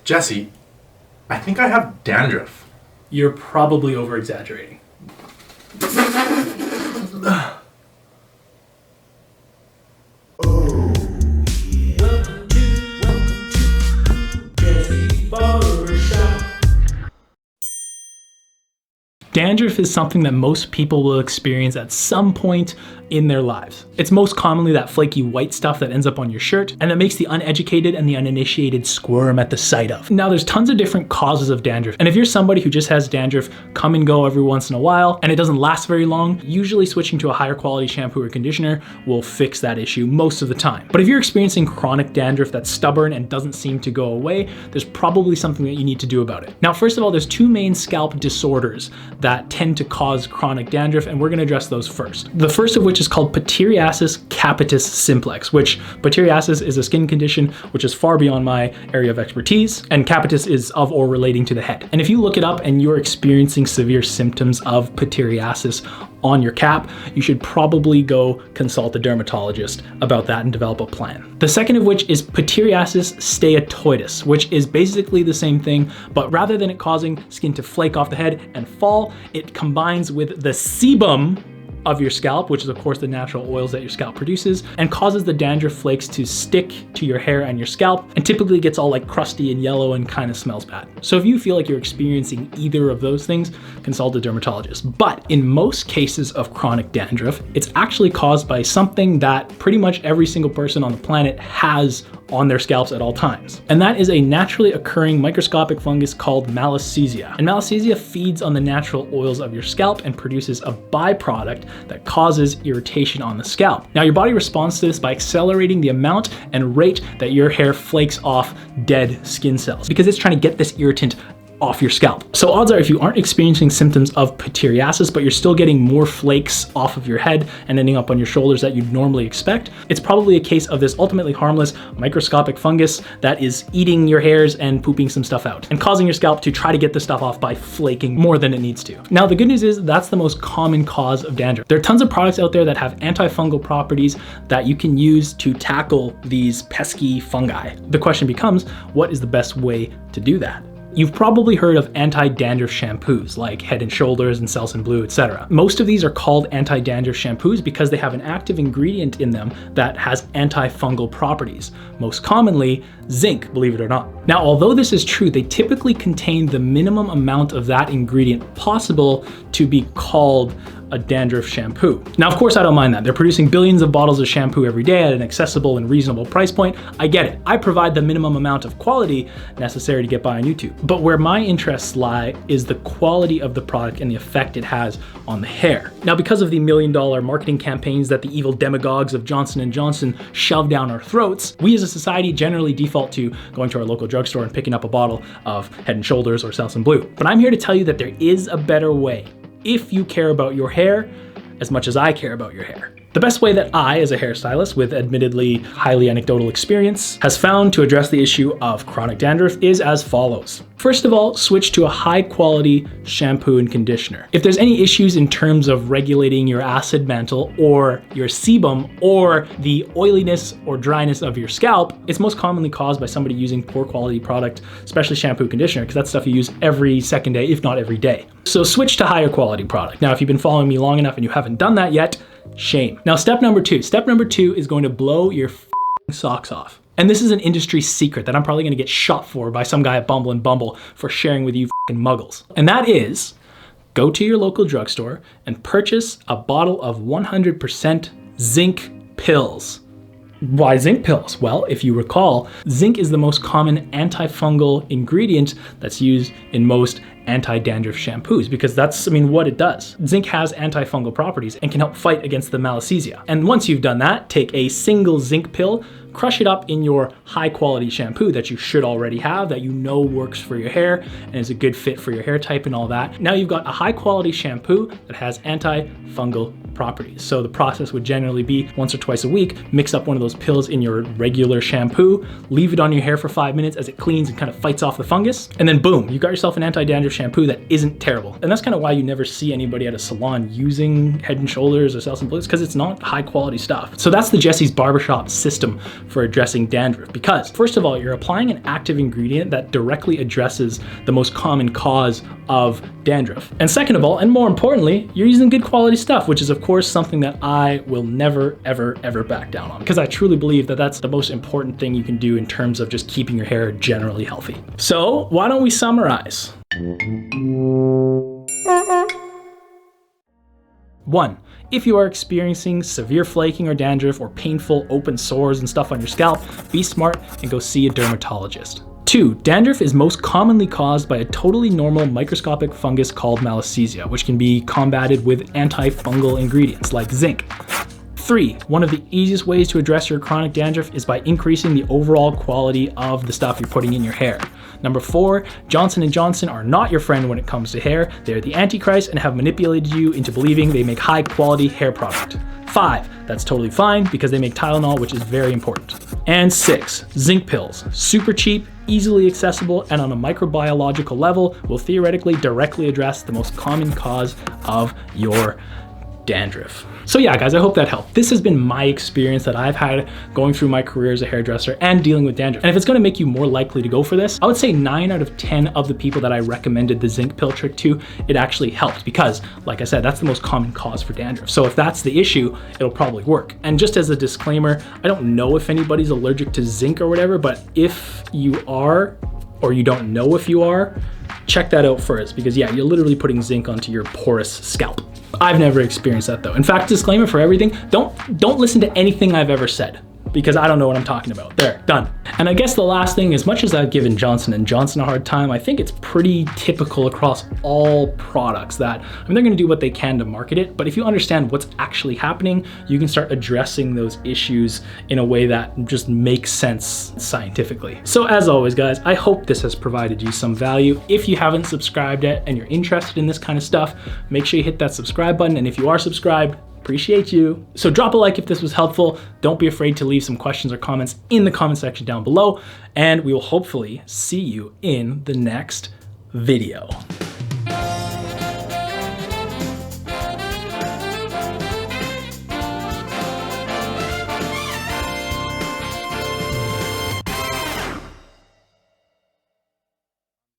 Jesse, I think I have dandruff. You're probably over-exaggerating. Dandruff is something that most people will experience at some point in their lives. It's most commonly that flaky white stuff that ends up on your shirt and that makes the uneducated and the uninitiated squirm at the sight of. Now, there's tons of different causes of dandruff, and if you're somebody who just has dandruff come and go every once in a while and it doesn't last very long, usually switching to a higher quality shampoo or conditioner will fix that issue most of the time. But if you're experiencing chronic dandruff that's stubborn and doesn't seem to go away, there's probably something that you need to do about it. Now, first of all, there's two main scalp disorders that tend to cause chronic dandruff, and we're gonna address those first. The first of which is called pityriasis capitis simplex, which pityriasis is a skin condition which is far beyond my area of expertise, and capitis is of or relating to the head. And if you look it up and you're experiencing severe symptoms of pityriasis on your cap, you should probably go consult a dermatologist about that and develop a plan. The second of which is pityriasis steatoidis, which is basically the same thing, but rather than it causing skin to flake off the head and fall, it combines with the sebum of your scalp, which is of course the natural oils that your scalp produces, and causes the dandruff flakes to stick to your hair and your scalp, and typically gets all like crusty and yellow and kind of smells bad. So if you feel like you're experiencing either of those things, consult a dermatologist. But in most cases of chronic dandruff, it's actually caused by something that pretty much every single person on the planet has on their scalps at all times. And that is a naturally occurring microscopic fungus called Malassezia. And Malassezia feeds on the natural oils of your scalp and produces a byproduct that causes irritation on the scalp. Now, your body responds to this by accelerating the amount and rate that your hair flakes off dead skin cells, because it's trying to get this irritant off your scalp. So odds are, if you aren't experiencing symptoms of pityriasis, but you're still getting more flakes off of your head and ending up on your shoulders that you'd normally expect, it's probably a case of this ultimately harmless microscopic fungus that is eating your hairs and pooping some stuff out and causing your scalp to try to get the stuff off by flaking more than it needs to. Now, the good news is that's the most common cause of dandruff. There are tons of products out there that have antifungal properties that you can use to tackle these pesky fungi. The question becomes, what is the best way to do that? You've probably heard of anti-dandruff shampoos like Head & Shoulders and Selsun Blue, etc. Most of these are called anti-dandruff shampoos because they have an active ingredient in them that has antifungal properties. Most commonly, zinc, believe it or not. Now, although this is true, they typically contain the minimum amount of that ingredient possible to be called a dandruff shampoo. Now, of course, I don't mind that. They're producing billions of bottles of shampoo every day at an accessible and reasonable price point. I get it. I provide the minimum amount of quality necessary to get by on YouTube. But where my interests lie is the quality of the product and the effect it has on the hair. Now, because of the million-dollar marketing campaigns that the evil demagogues of Johnson & Johnson shove down our throats, we as a society generally default to going to our local drugstore and picking up a bottle of Head & Shoulders or Selsun Blue. But I'm here to tell you that there is a better way if you care about your hair as much as I care about your hair. The best way that I, as a hairstylist with admittedly highly anecdotal experience, has found to address the issue of chronic dandruff is as follows. First of all, switch to a high quality shampoo and conditioner. If there's any issues in terms of regulating your acid mantle or your sebum or the oiliness or dryness of your scalp, it's most commonly caused by somebody using poor quality product, especially shampoo and conditioner, because that's stuff you use every second day, if not every day. So switch to higher quality product. Now, if you've been following me long enough and you haven't done that yet, shame. Now, step number two is going to blow your socks off. And this is an industry secret that I'm probably gonna get shot for by some guy at Bumble and Bumble for sharing with you muggles. And that is, go to your local drugstore and purchase a bottle of 100% zinc pills. Why zinc pills? Well, if you recall, zinc is the most common antifungal ingredient that's used in most anti-dandruff shampoos, because that's, what it does. Zinc has antifungal properties and can help fight against the Malassezia. And once you've done that, take a single zinc pill, crush it up in your high quality shampoo that you should already have, that you know works for your hair and is a good fit for your hair type and all that. Now you've got a high quality shampoo that has antifungal properties. So the process would generally be once or twice a week, mix up one of those pills in your regular shampoo, leave it on your hair for 5 minutes as it cleans and kind of fights off the fungus, and then boom, you got yourself an anti-dandruff shampoo that isn't terrible. And that's kind of why you never see anybody at a salon using Head and Shoulders or Selsun Blue, because it's not high quality stuff. So that's the Jesse's Barbershop system for addressing dandruff, because first of all, you're applying an active ingredient that directly addresses the most common cause of dandruff. And second of all, and more importantly, you're using good quality stuff, which is of course something that I will never, ever, ever back down on, because I truly believe that that's the most important thing you can do in terms of just keeping your hair generally healthy. So why don't we summarize? 1. If you are experiencing severe flaking or dandruff or painful open sores and stuff on your scalp, be smart and go see a dermatologist. 2. Dandruff is most commonly caused by a totally normal microscopic fungus called Malassezia, which can be combated with antifungal ingredients like zinc. 3. One of the easiest ways to address your chronic dandruff is by increasing the overall quality of the stuff you're putting in your hair. Number 4, Johnson & Johnson are not your friend when it comes to hair. They're the Antichrist and have manipulated you into believing they make high quality hair product. 5, that's totally fine because they make Tylenol, which is very important. And 6, zinc pills, super cheap, easily accessible, and on a microbiological level will theoretically directly address the most common cause of your dandruff. So yeah, guys, I hope that helped. This has been my experience that I've had going through my career as a hairdresser and dealing with dandruff. And if it's gonna make you more likely to go for this, I would say 9 out of 10 of the people that I recommended the zinc pill trick to, it actually helped because, like I said, that's the most common cause for dandruff. So if that's the issue, it'll probably work. And just as a disclaimer, I don't know if anybody's allergic to zinc or whatever, but if you are, or you don't know if you are, check that out first because yeah, you're literally putting zinc onto your porous scalp. I've never experienced that though. In fact, disclaimer for everything, don't listen to anything I've ever said because I don't know what I'm talking about. There, done. And I guess the last thing, as much as I've given Johnson & Johnson a hard time, I think it's pretty typical across all products that, I mean, they're gonna do what they can to market it, but if you understand what's actually happening, you can start addressing those issues in a way that just makes sense scientifically. So as always, guys, I hope this has provided you some value. If you haven't subscribed yet and you're interested in this kind of stuff, make sure you hit that subscribe button. And if you are subscribed, appreciate you. So drop a like if this was helpful. Don't be afraid to leave some questions or comments in the comment section down below, and we will hopefully see you in the next video.